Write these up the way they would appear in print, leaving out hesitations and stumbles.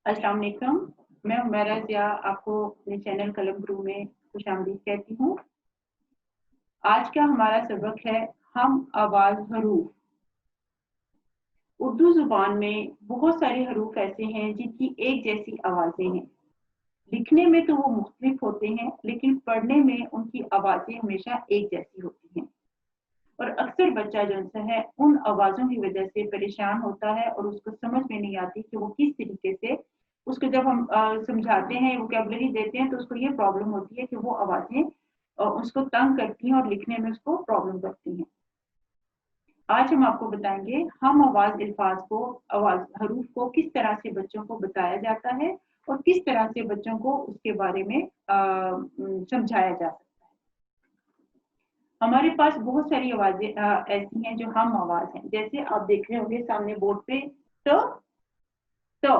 अस्सलाम वालेकुम। मैं उमैरा ज़िया आपको अपने चैनल कलम गुरु में खुशामदीद कहती हूँ। आज का हमारा सबक है हम आवाज हरूफ। उर्दू जुबान में बहुत सारे हरूफ ऐसे हैं जिनकी एक जैसी आवाजें हैं। लिखने में तो वो मुख्तलिफ होते हैं, लेकिन पढ़ने में उनकी आवाजें हमेशा एक जैसी होती हैं। और अक्सर बच्चा जो है उन आवाजों की वजह से परेशान होता है और उसको समझ में नहीं आती कि वो किस तरीके से उसको जब हम समझाते हैं, वोकैबुलरी देते हैं, तो उसको ये प्रॉब्लम होती है कि वो आवाजें उसको तंग करती हैं और लिखने में उसको प्रॉब्लम करती हैं। आज हम आपको बताएंगे हम आवाज अल्फाज को, आवाज हरूफ को किस तरह से बच्चों को बताया जाता है और किस तरह से बच्चों को उसके बारे में समझाया जा सकता है। हमारे पास बहुत सारी आवाजें ऐसी हैं जो हम आवाज हैं। जैसे आप देख रहे होंगे सामने बोर्ड पे तो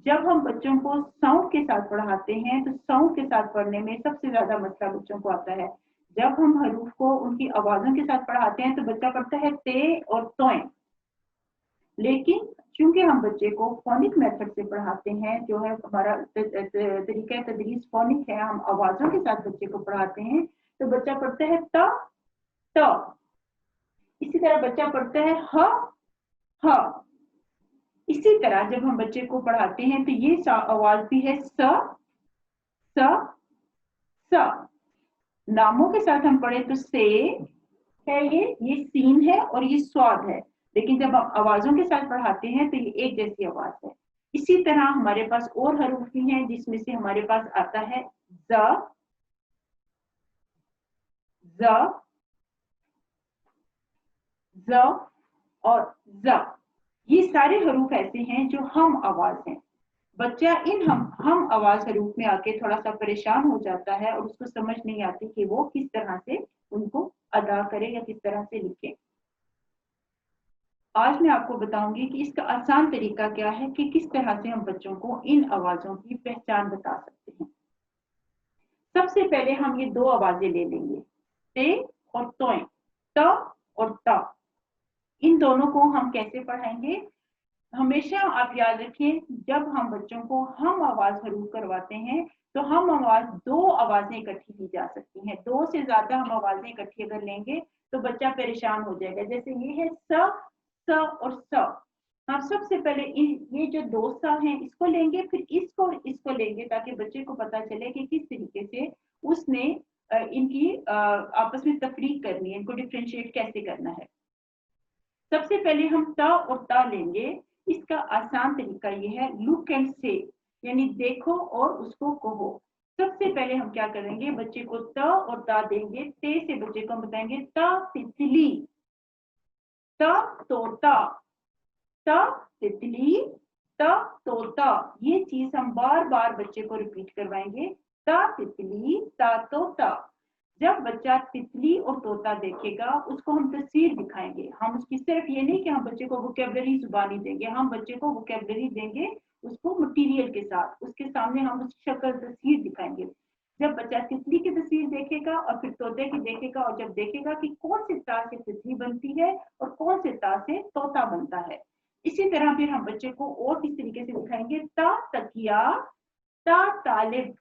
जब हम बच्चों को साउंड के साथ पढ़ाते हैं तो साउंड के साथ पढ़ने में सबसे ज्यादा मसला बच्चों को आता है। जब हम हरूफ को उनकी आवाजों के साथ पढ़ाते हैं तो बच्चा पढ़ता है ते और तोए, लेकिन चूंकि हम बच्चे को फोनिक मेथड से पढ़ाते हैं, जो है हमारा तरीका तदरीस फोनिक है, हम आवाजों के साथ बच्चे को पढ़ाते हैं, तो बच्चा पढ़ता है त। इसी तरह बच्चा पढ़ता है ह। इसी तरह जब हम बच्चे को पढ़ाते हैं तो ये आवाज भी है स स। नामों के साथ हम पढ़े तो से है, ये सीन है और ये स्वाद है, लेकिन जब हम आवाजों के साथ पढ़ाते हैं तो ये एक जैसी आवाज है। इसी तरह हमारे पास और हरूफ भी हैं, जिसमें से हमारे पास आता है ज और ज। ये सारे हरूफ ऐसे हैं जो हम आवाज हैं। बच्चा इन हम आवाज हरूफ में आके थोड़ा सा परेशान हो जाता है और उसको समझ नहीं आती कि वो किस तरह से उनको अदा करे या किस तरह से लिखे। आज मैं आपको बताऊंगी कि इसका आसान तरीका क्या है कि किस तरह से हम बच्चों को इन आवाजों की पहचान बता सकते हैं। सबसे पहले हम ये दो आवाजें ले लेंगे, ते और तोए, त और ता। इन दोनों को हम कैसे पढ़ाएंगे? हमेशा आप याद रखिए, जब हम बच्चों को हम आवाज हरूफ करवाते हैं तो हम आवाज दो आवाजें इकट्ठी की जा सकती हैं। दो से ज्यादा हम आवाजें इकट्ठी अगर लेंगे तो बच्चा परेशान हो जाएगा। जैसे ये है स और स। हम सबसे पहले ये जो दो स हैं इसको लेंगे, फिर इसको और इसको लेंगे, ताकि बच्चे को पता चले कि किस तरीके से उसने इनकी आपस में तफरीक करनी है, इनको डिफ्रेंशिएट कैसे करना है। सबसे पहले हम ता और ता लेंगे। इसका आसान तरीका ये है, लुक एंड से, यानी देखो और उसको कहो। सबसे पहले हम क्या करेंगे, बच्चे को त और ता देंगे। ते से बच्चे को हम बताएंगे ता तितली, ता तोता, ता तितली, ता तोता। ये चीज हम बार बार बच्चे को रिपीट करवाएंगे, ता तितली ता तोता। जब बच्चा तितली और तोता देखेगा उसको हम तस्वीर दिखाएंगे। हम उसकी सिर्फ ये नहीं कि हम बच्चे को वोकैबुलरी जुबानी देंगे, हम बच्चे को वोकैबुलरी देंगे उसको मटेरियल के साथ। उसके सामने हम उसकी शक्ल तस्वीर दिखाएंगे। जब बच्चा तितली की तस्वीर देखेगा और फिर तोते की देखेगा, और जब देखेगा कि कौन से ता से तितली बनती है और कौन से ता से तोता बनता है। इसी तरह फिर हम बच्चे को और किस तरीके से दिखाएंगे, ता तकिया ता तालिब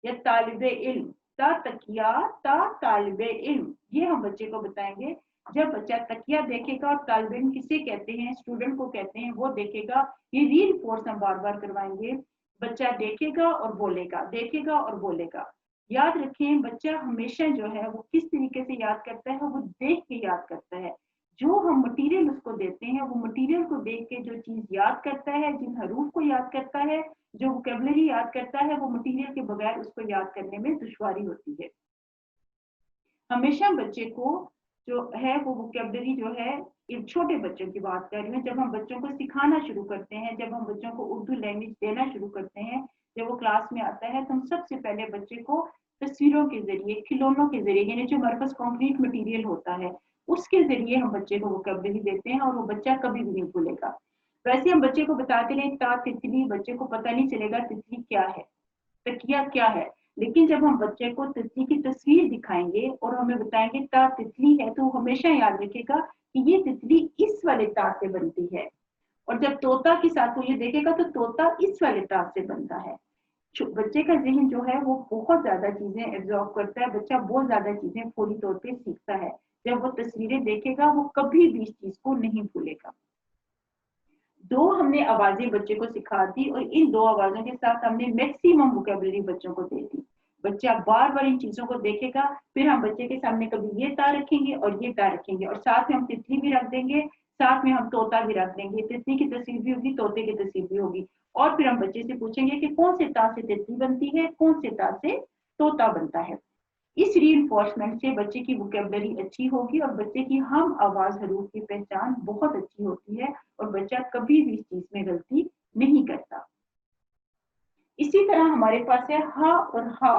या तालिबे इल्म, ता तकिया ता तालिबे इल्म। ये हम बच्चे को बताएंगे। जब बच्चा तकिया देखेगा और तालिबे इल्म किसे कहते हैं, स्टूडेंट को कहते हैं, वो देखेगा, ये रीइंफोर्स हम बार बार करवाएंगे। बच्चा देखेगा और बोलेगा, देखेगा और बोलेगा। याद रखें, बच्चा हमेशा जो है वो किस तरीके से याद करता है, वो देख के याद करता है। जो हम मटेरियल उसको देते हैं, वो मटेरियल को देख के जो चीज याद करता है, जिन हरूफ को याद करता है, जो वोकैबुलरी याद करता है, वो मटेरियल के बगैर उसको याद करने में दुश्वारी होती है। हमेशा बच्चे को जो है वो वोकैबुलरी जो है, एक छोटे बच्चों की बात कर रही हूँ, जब हम बच्चों को सिखाना शुरू करते हैं, जब हम बच्चों को उर्दू लैंग्वेज देना शुरू करते हैं, जब वो क्लास में आता है, तो हम सबसे पहले बच्चे को तस्वीरों के जरिए, खिलौनों के जरिए, यानी जो हमारे पास कॉन्क्रीट मटीरियल होता है उसके जरिए हम बच्चे को वोकैबुलरी देते हैं, और वो बच्चा कभी भी नहीं भूलेगा। वैसे हम बच्चे को बताते रहे ता तितली, बच्चे को पता नहीं चलेगा तितली क्या है, तकिया क्या है। लेकिन जब हम बच्चे को तितली की तस्वीर दिखाएंगे और हमें बताएंगे ता तितली है, तो हमेशा याद रखेगा कि ये तितली इस वाले ता से बनती है। और जब तोता के साथ वो ये देखेगा तो तोता इस वाले ता से बनता है। बच्चे का ज़हन जो है वो बहुत ज़्यादा चीज़ें एब्ज़ॉर्ब करता है, बच्चा बहुत ज़्यादा चीज़ें फौरी तौर पे सीखता है। जब वो तस्वीरें देखेगा वो कभी भी इस चीज़ को नहीं भूलेगा। 2 हमने आवाज़ें बच्चे को सिखा दी और इन 2 आवाज़ों के साथ हमने मैक्सिमम वोकैब्युलरी बच्चों को दे दी। बच्चा बार-बार इन चीज़ों को देखेगा, फिर हम बच्चे के सामने कभी ये तार रखेंगे और ये तार रखेंगे और साथ में हम तितली भी रख देंगे, साथ में हम तोता भी रख देंगे। तितली की तस्वीर भी होगी, तोते की तस्वीर भी होगी और फिर हम बच्चे से पूछेंगे कि कौन से तार से तितली बनती है, कौन से तार से तोता बनता है। इस रीइंफोर्समेंट से बच्चे की वोकैब्युलरी अच्छी होगी और बच्चे की हम आवाज हरूफ की पहचान बहुत अच्छी होती है और बच्चा कभी भी इस चीज में गलती नहीं करता। इसी तरह हमारे पास है हा और हा।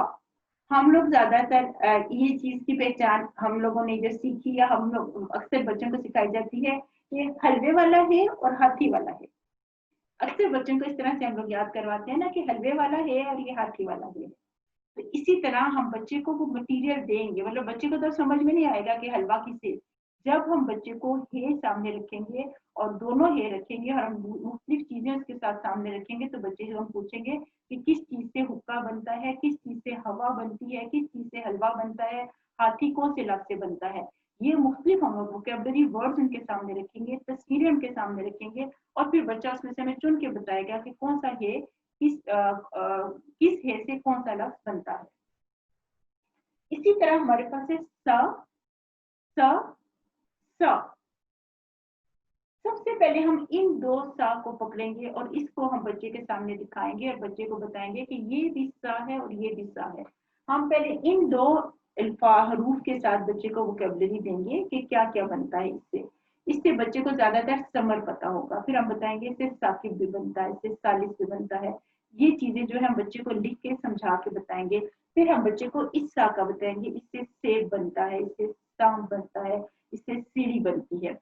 हम लोग ज्यादातर ये चीज की पहचान हम लोगों ने जो सीखी या हम लोग अक्सर बच्चों को सिखाई जाती है कि हलवे वाला है और हाथी वाला है। अक्सर बच्चों को इस तरह से हम लोग याद करवाते हैं ना कि हलवे वाला है और ये हाथी वाला है। तो इसी तरह हम बच्चे को वो मटेरियल देंगे, मतलब बच्चे को तो समझ में नहीं आएगा कि हलवा किससे। जब हम बच्चे को हे सामने रखेंगे और दोनों हे रखेंगे और हम मुख्तलिफ चीजें उसके साथ सामने रखेंगे तो बच्चे से हम पूछेंगे कि किस चीज से हुक्का बनता है, किस चीज से हवा बनती है, किस चीज से हलवा बनता है, हाथी कौन से लफ्ज से बनता है। ये मुख्तलिफ हम वोकेबलरी वर्ड्स उनके सामने रखेंगे, तस्वीरें उनके सामने रखेंगे और फिर बच्चा उसमें से हमें चुन के बताएगा कि कौन सा हे किस हे से कौन सा लफ्ज बनता है। इसी तरह हमारे पास है स, स। सबसे पहले हम इन 2 सा को पकड़ेंगे और इसको हम बच्चे के सामने दिखाएंगे और बच्चे को बताएंगे कि ये भी सा है और ये भी सा है। हम पहले इन 2 हरूफ के साथ बच्चे को वोकेबलरी देंगे कि क्या क्या बनता है इससे। इससे बच्चे को ज्यादातर समर पता होगा। फिर हम बताएंगे इससे साकिब भी बनता है, इससे सालिस भी बनता है। ये चीजें जो है हम बच्चे को लिख के समझा के बताएंगे। फिर हम बच्चे को इस सा का बताएंगे, इससे सेब बनता है, इससे साम बनता है, इससे सीढ़ी बनती है।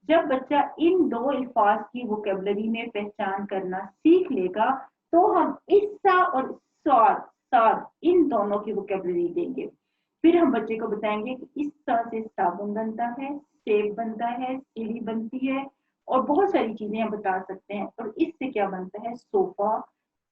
जब बच्चा इन 2 अल्फाज की वोकेबलरी में पहचान करना सीख लेगा तो हम इस्सा और स्वाद साद इन दोनों की वोकेबलरी देंगे। फिर हम बच्चे को बताएंगे कि इस सा से साबुन बनता है, सेब बनता है, सीढ़ी बनती है और बहुत सारी चीजें हम बता सकते हैं। और इससे क्या बनता है, सोफा,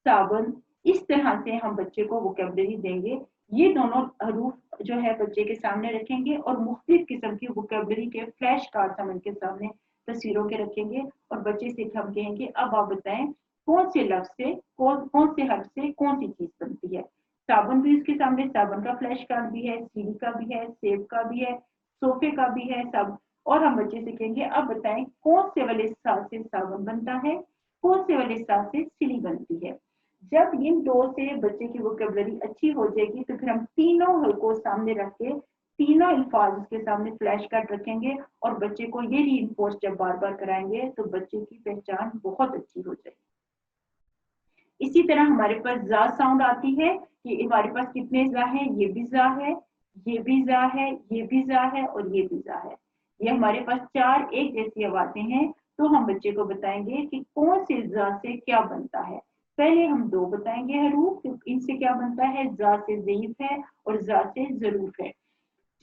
साबुन। इस तरह से हम बच्चे को वोकेबलरी देंगे। ये दोनों हरूफ जो है बच्चे के सामने रखेंगे और मुख्तलिफ किस्म की वोकेबलरी के फ्लैश कार्ड हम इनके सामने तस्वीरों के रखेंगे और बच्चे से हम कहेंगे अब आप बताएं कौन से लफ्ज से कौन से हर्फ से कौन सी चीज बनती है। साबुन भी उसके सामने, साबुन का फ्लैश कार्ड भी है, सीढ़ी का भी है, सेब का भी है, सोफे का भी है सब। और हम बच्चे से कहेंगे अब बताएं कौन से वाले सा से साबुन बनता है, कौन से वाले सा से सीढ़ी बनती है। जब इन 2 से बच्चे की वोकेबलरी अच्छी हो जाएगी तो फिर हम तीनों हलकों सामने रख के तीनों अल्फाज उसके सामने फ्लैश कार्ड रखेंगे और बच्चे को ये रीइंफोर्स जब बार बार कराएंगे तो बच्चे की पहचान बहुत अच्छी हो जाएगी। इसी तरह हमारे पास जा साउंड आती है कि हमारे पास कितने जा है, ये भी जा है, ये भी जा है, ये भी जा है और ये भी जा है। ये हमारे पास 4 एक जैसी आवाजें हैं। तो हम बच्चे को बताएंगे कि कौन से जा से क्या बनता है। पहले हम 2 बताएंगे हरूफ, इनसे क्या बनता है, जा से ज़ईफ है और जा से ज़रूफ है।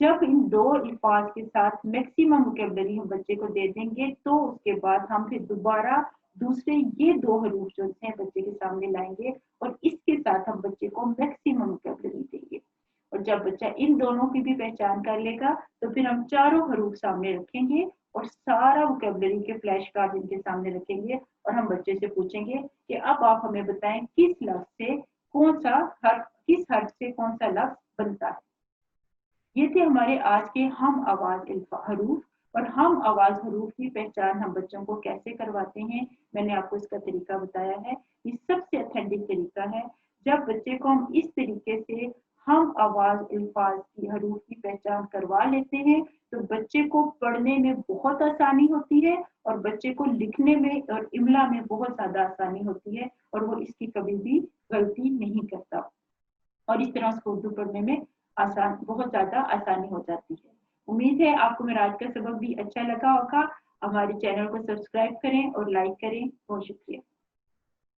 जब इन 2 अल्फाज के साथ मैक्सिमम वोकेबलरी हम बच्चे को दे देंगे तो उसके बाद हम फिर दोबारा दूसरे ये 2 हरूफ जो हैं बच्चे के सामने लाएंगे और इसके साथ हम बच्चे को मैक्सिमम वोकेबलरी देंगे। और जब बच्चा इन दोनों की भी पहचान कर लेगा तो फिर हम चारों हरूफ सामने रखेंगे और सारा वोकेबलरी के फ्लैश कार्ड इनके सामने रखेंगे और हम बच्चे से पूछेंगे कि अब आप हमें बताएं किस लफ्ज से कौन सा हर्फ, किस हर्फ से कौन सा लफ्ज बनता है। ये थे हमारे आज के हम आवाज हरूफ। और हम आवाज हरूफ की पहचान हम बच्चों को कैसे करवाते हैं, मैंने आपको इसका तरीका बताया है। ये सबसे ऑथेंटिक तरीका है। जब बच्चे को हम इस तरीके से हम आवाज अल्फाज की हरूफ की पहचान करवा लेते हैं तो बच्चे को पढ़ने में बहुत आसानी होती है और बच्चे को लिखने में और इमला में बहुत ज्यादा आसानी होती है और वो इसकी कभी भी गलती नहीं करता और इस तरह उसको उर्दू पढ़ने में बहुत ज्यादा आसानी हो जाती है। उम्मीद है आपको मेरा आज का सबक भी अच्छा लगा होगा। हमारे चैनल को सब्सक्राइब करें और लाइक करें। बहुत शुक्रिया।